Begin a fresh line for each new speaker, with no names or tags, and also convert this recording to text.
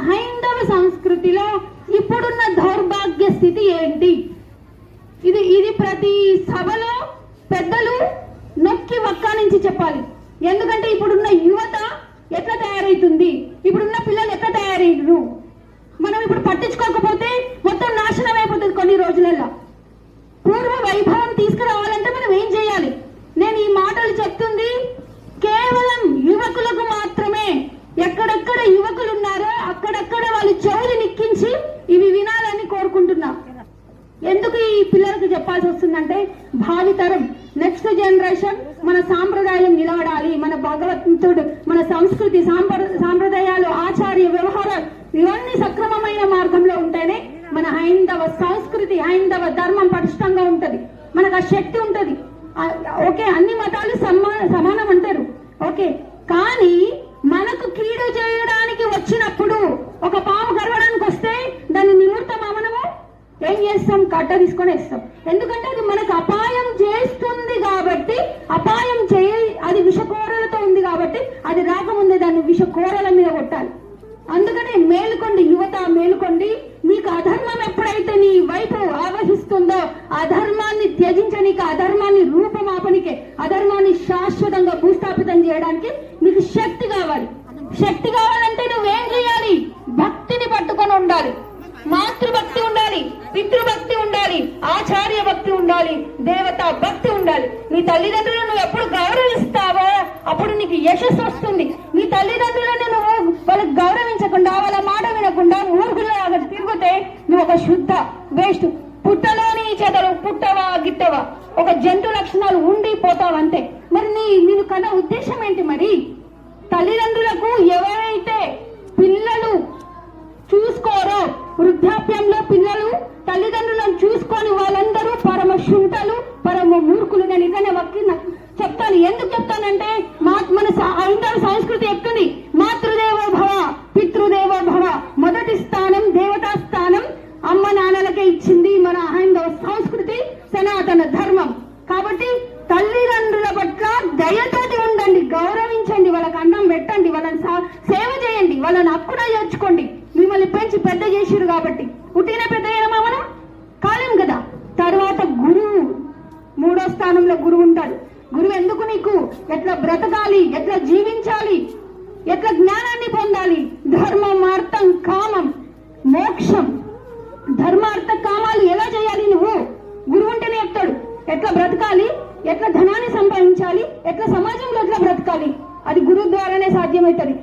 హైందవ సంస్కృతిలో ఇప్పుడున్న దౌర్భాగ్య స్థితి ఏంటి? ఇది ప్రతి సభలో పెద్దలు నొక్కి వక్కానించి చెప్పాలి. ఎందుకంటే ఇప్పుడున్న యువత ఎట్లా తయారైతుంది, ఇప్పుడున్న పిల్లలు ఎట్లా తయారయ్యారు, మనం ఇప్పుడు పట్టించుకోకపోతే మొత్తం నాశనం అయిపోతుంది కొన్ని రోజులలో. పూర్వ వైభవం తీసుకురావాలంటే మనం ఏం చేయాలి? నేను ఈ మాటలు చెప్తుంది కేవలం యువకులకు మాత్రమే. ఎక్కడెక్కడ యువకులు ఉన్నారో అక్కడక్కడ వాళ్ళు చెవులు నిక్కించి ఇవి వినాలని కోరుకుంటున్నా. ఎందుకు ఈ పిల్లలకు చెప్పాల్సి వస్తుందంటే, భావితరం నెక్స్ట్ జనరేషన్ మన సాంప్రదాయం నిలబడాలి, మన భగవంతుడు, మన సంస్కృతి సాంప్రదాయాలు, ఆచార్య వ్యవహారాలు ఇవన్నీ సక్రమమైన మార్గంలో ఉంటేనే మన హైందవ సంస్కృతి, హైందవ ధర్మం పటిష్టంగా ఉంటది. మనకు ఆ శక్తి ఉంటది. ఓకే, అన్ని మతాలు సమానం అంటారు, ఓకే. కానీ మనకు కీడు చేయడానికి వచ్చినప్పుడు, ఒక పాము గర్వడానికి వస్తే దాన్ని నిమూర్తమా మనము ఏం చేస్తాం? కట్ట తీసుకొని వేస్తాం. ఎందుకంటే అది మనకు అపాయం చేస్తుంది కాబట్టి, అది విషకోరలతో ఉంది కాబట్టి అది రాకముందే దాన్ని విషకోరల మీద కొట్టాలి. అందుకనే మేలుకోండి యువత, మేలుకోండి. మీకు అధర్మం ఎప్పుడైతే నీ వైపు ఆవహిస్తుందో, అధర్మాన్ని త్యజించనీకి, అధర్మాన్ని రూపమాపనికే, అధర్మాన్ని శాశ్వతంగా భూస్థాపితం చేయడానికి మీకు శక్తి కావాలి. శక్తి కావాలంటే నువ్వేం చేయాలి? భక్తిని పట్టుకొని ఉండాలి. మాతృభక్తి ఉండాలి, పితృభక్తి ఉండాలి, ఆచార్య భక్తి ఉండాలి, దేవతా భక్తి ఉండాలి. నీ తల్లిదండ్రులను నువ్వు ఎప్పుడు గౌరవిస్తావో అప్పుడు నీకు యశస్సు వస్తుంది. నీ తల్లిదండ్రులను నువ్వు వాళ్ళకి గౌరవించకుండా, వాళ్ళ మాట వినకుండా ఊరుగులో తిరిగితే నువ్వు ఒక శుద్ధ వేస్ట్. పుట్టలోని చెదలు పుట్టవా గిట్టవా, ఒక జంతు లక్షణాలు ఉండి పోతావు అంతే. మరి నేను కన్నా ఉద్దేశం ఏంటి? మరి తల్లిదండ్రులకు ఎవరైతే పిల్లలు చూసుకోరో, వృద్ధాప్యంలో పిల్లలు తల్లిదండ్రులను చూసుకొని వాళ్ళందరూ పరమ శుంఠలు, పరమ మూర్ఖులు. నేను ఇదనే చెప్తాను. ఎందుకు చెప్తానంటే, మన హైందవ సంస్కృతి చెప్తుంది మాతృదేవో భవ పితృదేవో భవ. మొదటి స్థానం దేవతా స్థానం అమ్మ నాన్నలకే ఇచ్చింది మన హైందవ సంస్కృతి, సనాతన ధర్మం. కాబట్టి తల్లిదండ్రుల పట్ల దయతోటి ఉండండి, గౌరవించండి, వాళ్ళకి అన్నం పెట్టండి, వాళ్ళని సేవ చేయండి, వాళ్ళని అప్పుడ చేర్చుకోండి. మిమ్మల్ని పెంచి పెద్ద చేసిరు కాబట్టి. పుట్టిన పెద్ద అయినమా మనం కాలేం కదా. తర్వాత గురువు, 3వ స్థానంలో గురువు ఉంటాడు. గురువు ఎందుకు? నీకు ఎట్లా బ్రతకాలి, ఎట్లా జీవించాలి, ఎట్లా జ్ఞానాన్ని పొందాలి, ధర్మం అర్థం కామం మోక్షం, ధర్మార్థ కామాలు ఎలా చేయాలి నువ్వు గురువు ఉంటేనే చెప్తాడు. ఎట్లా బ్రతకాలి, ఎట్లా ధనాన్ని సంపాదించాలి, ఎట్లా సమాజంలో ఎట్లా బ్రతకాలి, అది గురువు ద్వారానే సాధ్యమవుతుంది.